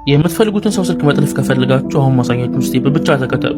የምትፈልጉትን ሰው ስልክ መጥለፍ ከፈልጋችሁ አሁን ማሳያችሁ ስቴፕ ብቻ ተከተሉ።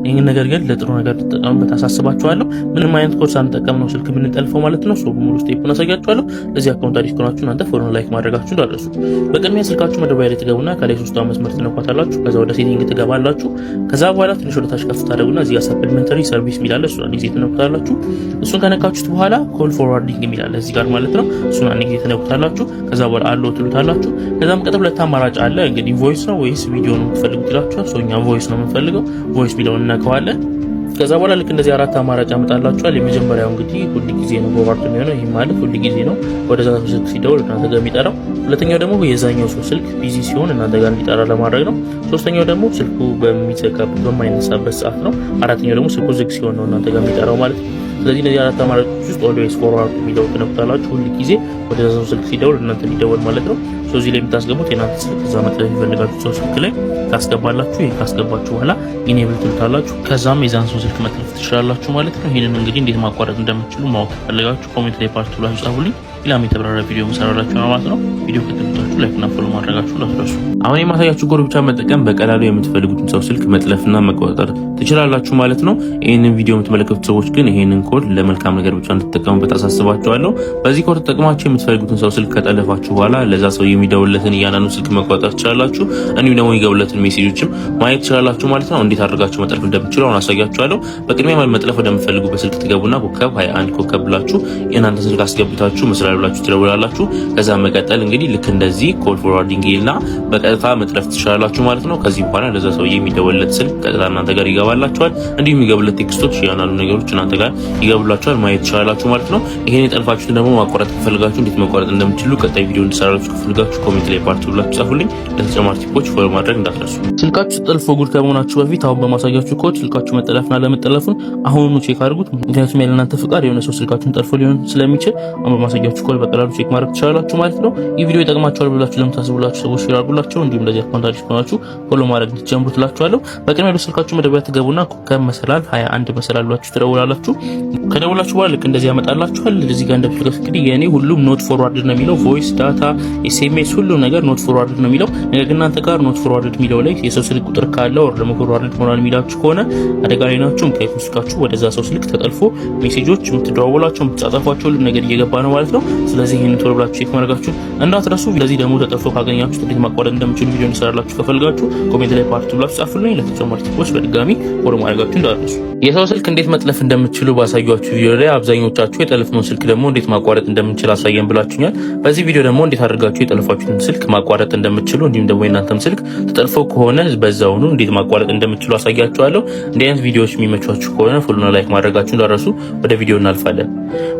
ይህን ነገር ግን ለጥሩ ነገር ተጠቀሙበት አሳስባችኋለሁ። ምንም አይነት ኮድ ሳንጠቀም ነው ስልክ የምንጠልፈው ማለት ነው። ሙሉ ስቴፑን አሳያችኋለሁ። ለዚህ አካውንት አዲስ ከሆናችሁ እናንተ ፎሎ ላይክ ማድረጋችሁ እንዳትረሱ። በቅድሚያ ስልካችሁ መደወያ ላይ ትገቡና ከላይ ሶስቷ መስመር ትነኳታላችሁ። ከዛ ወደ ሴቲንግ ትገባላችሁ። ከዛ በኋላ ትንሽ ወደ ታች ከፍ ታደርጉና እዚህ ሰፕሊመንተሪ ሰርቪስ ሚላለ እሱን አንድ ጊዜ ትነኩታላችሁ። እሱን ከነካችሁት በኋላ ኮል ፎርዋርዲንግ ሚላለ እዚህ ጋር ማለት ነው። እሱን አንድ ጊዜ ትነኩታላችሁ። ከዛ በኋላ አለው ትሉታላችሁ። ከዛም ቀጥሎ ሁለት አማራጭ አለ። እንግዲህ ቮይስ ነው ወይስ ቪዲዮ ነው የምትፈልጉት ይላችኋል። እኛ ቮይስ ነው የምንፈልገው። ቮይስ ቢለውን እናከዋለን። ከዛ በኋላ ልክ እንደዚህ አራት አማራጭ ያመጣላችኋል። የመጀመሪያው እንግዲህ ሁሉ ጊዜ ነው ፎርዋርድ የሚሆነው። ይሄ ማለት ሁሉ ጊዜ ነው ወደዛ ስልክ ሲደውል እናንተ ጋር የሚጠራው። ሁለተኛው ደግሞ የዛኛው ሰው ስልክ ቢዚ ሲሆን እናንተ ጋር እንዲጠራ ለማድረግ ነው። ሶስተኛው ደግሞ ስልኩ በሚዘጋበት በማይነሳበት ሰዓት ነው። አራተኛው ደግሞ ስልኩ ዝግ ሲሆን ነው እናንተ ጋር የሚጠራው ማለት ነው። ስለዚህ እነዚህ አራት አማራጮች ውስጥ ኦልዌይስ ፎርዋርድ የሚለው ትነኩታላችሁ። ሁሉ ጊዜ ወደዛ ሰው ስልክ ሲደውል እናንተ ሊደውል ማለት ነው። እዚህ ላይ የምታስገቡት የናንተ ስልክ እዛ መጥለፍ የሚፈልጋችሁ ሰው ስልክ ላይ ታስገባላችሁ። ይሄን ካስገባችሁ በኋላ ኢኔብል ትሉታላችሁ። ከዛም የዛን ሰው ስልክ መጥለፍ ትችላላችሁ ማለት ነው። ይሄንን እንግዲህ እንዴት ማቋረጥ እንደምትችሉ ማወቅ ከፈለጋችሁ ኮሜንት ላይ ፓርት ብላችሁ ጻፉልኝ። ሌላም የተብራራ ቪዲዮ መሰራላችሁ ነው ማለት ነው። ቪዲዮ ከተመቻችሁ ላይክ እና ፎሎ ማድረጋችሁ እንዳትረሱ። አሁን የማሳያችሁ ኮድ ብቻ መጠቀም በቀላሉ የምትፈልጉትን ሰው ስልክ መጥለፍና መቆጣጠር ትችላላችሁ ማለት ነው። ይሄንን ቪዲዮ የምትመለከቱ ሰዎች ግን ይሄንን ኮድ ለመልካም ነገር ብቻ እንድትጠቀሙበት አሳስባችኋለሁ። በዚህ ኮድ ተጠቅማችሁ የምትፈልጉትን ሰው ስልክ ከጠለፋችሁ በኋላ ለዛ ሰው የሚደውልለትን እያንዳንዱ ስልክ መቆጣጠር ትችላላችሁ። እንዲሁም ደግሞ የሚገቡለትን ሜሴጆችም ማየት ትችላላችሁ ማለት ነው። እንዴት አድርጋችሁ መጥለፍ እንደምትችሉ አሁን አሳያችኋለሁ። በቅድሚያ መጥለፍ ወደምትፈልጉበት ስልክ ትገቡና ኮከብ 21 ኮከብ ብላችሁ የእናንተ ስልክ አስገብታችሁ መስራት ብላችሁ ትደውላላችሁ። ከዛ መቀጠል እንግዲህ ልክ እንደዚህ ኮል ፎርዋርዲንግ ይልና በቀጥታ መጥለፍ ትችላላችሁ ማለት ነው። ከዚህ በኋላ ለዛ ሰው የሚደውልለት ስልክ ቀጥታ እናንተ ጋር ይገባላችኋል። እንዲሁም የሚገቡለት ቴክስቶች ያናሉ ነገሮች እናንተ ጋር ይገቡላችኋል ማየት ትችላላችሁ ማለት ነው። ይሄን የጠልፋችሁትን ደግሞ ማቋረጥ ከፈልጋችሁ እንዴት መቋረጥ እንደምትችሉ ቀጣይ ቪዲዮ እንድሰራላችሁ ከፈልጋችሁ ኮሜንት ላይ ፓርት ብላችሁ ጻፉልኝ። ለተጨማሪ ቲፖች ፎሎ ማድረግ እንዳትረሱ። ስልካችሁ ጠልፎ ጉድ ከመሆናችሁ በፊት አሁን በማሳያችሁ ኮድ ስልካችሁ መጠለፍና ለመጠለፉን አሁኑኑ ቼክ አድርጉት። ምክንያቱም ያለ እናንተ ፍቃድ የሆነ ሰው ስልካችሁን ጠልፎ ሊሆን ስለሚችል አሁን በማሳያችሁ ኮድ በቀላሉ ቼክ ማድረግ ትችላላችሁ ማለት ነው። ይህ ቪዲዮ ይጠቅማችኋል ብላችሁ ለምታስቡላችሁ ሰዎች ሼር አድርጉላችሁ። እንዲሁም ለዚህ አካውንት አዲስ ከሆናችሁ ፎሎ ማድረግ እንድትጀምሩ ትላችኋለሁ። በቅድሚያ ወደ ስልካችሁ መደወያ ትገቡና ኮከብ መሰላል 21 መሰላል ብላችሁ ትደውላላችሁ። ከደውላችሁ በኋላ ልክ እንደዚህ ያመጣላችኋል። እዚህ ጋር እንደምትመለከቱት እንግዲህ የኔ ሁሉም ኖት ፎርዋርድ ነው የሚለው ቮይስ፣ ዳታ፣ ኤስኤምኤስ ሁሉ ነገር ኖት ፎርዋርድ ነው የሚለው። ነገር ግን እናንተ ጋር ኖት ፎርዋርድ የሚለው ላይ የሰው ስልክ ቁጥር ካለው ወር ደግሞ ፎርዋርድ ሆኗል የሚላችሁ ከሆነ አደጋ ላይ ናችሁ። ምክንያቱም ስልካችሁ ወደዛ ሰው ስልክ ተጠልፎ ሜሴጆች የምትደዋወሏቸው የምትጻጻፏቸው ሁሉ ነገር እየገባ ነው ማለት ነው። ስለዚህ ይሄንን ቶሎ ብላችሁ ቼክ ማድረጋችሁ እንዳትረሱ። ለዚህ ደግሞ ተጠልፎ ካገኛችሁ እንዴት ማቋረጥ እንደምትችሉ ቪዲዮ እንሰራላችሁ ከፈልጋችሁ ኮሜንት ላይ ፓርት ብላችሁ ጻፉልኝ። ለተጨማሪ ቲፖች በድጋሚ ፎሎ ማድረጋችሁ እንዳትረሱ። የሰው ስልክ እንዴት መጥለፍ እንደምትችሉ ባሳያችሁ ቪዲዮ ላይ አብዛኞቻችሁ የጠለፍነው ስልክ ደግሞ እንዴት ማቋረጥ እንደምንችል አሳየን ብላችሁኛል። በዚህ ቪዲዮ ደግሞ እንዴት አድርጋችሁ የጠለፋችሁትን ስልክ ማቋረጥ እንደምትችሉ እንዲሁም ደግሞ የእናንተም ስልክ ተጠልፎ ከሆነ በዛውኑ እንዴት ማቋረጥ እንደምትችሉ አሳያችኋለሁ። እንዲህ አይነት ቪዲዮዎች የሚመቿችሁ ከሆነ ፎሎና ላይክ ማድረጋችሁ እንዳትረሱ። ወደ ቪዲዮ እናልፋለን።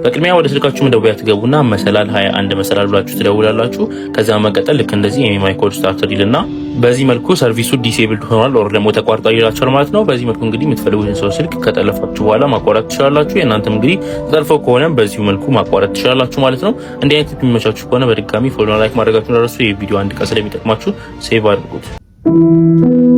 በቅድሚያ ወደ ስልካችሁ መደወያ ትገቡና መሰላል 21 መሰላል ብላችሁ ትደውላላችሁ። ከዛ መቀጠል ልክ እንደዚህ የማይ ኮድ ስታርተር ይልና በዚህ መልኩ ሰርቪሱ ዲሴብልድ ሆኗል ኦር ደግሞ ተቋርጧል ይላችኋል ማለት ነው። በዚህ መልኩ እንግዲህ የምትፈልጉትን ሰው ስልክ ከጠለፋችሁ በኋላ ማቋረጥ ትችላላችሁ። የእናንተም እንግዲህ ተጠልፈው ከሆነ በዚሁ መልኩ ማቋረጥ ትችላላችሁ ማለት ነው። እንዲህ አይነት የሚመቻችሁ ከሆነ በድጋሚ ፎሎ ላይክ ማድረጋችሁ እንዳትረሱ። ይህ ቪዲዮ አንድ ቀን ስለሚጠቅማችሁ ሴቭ አድርጉት።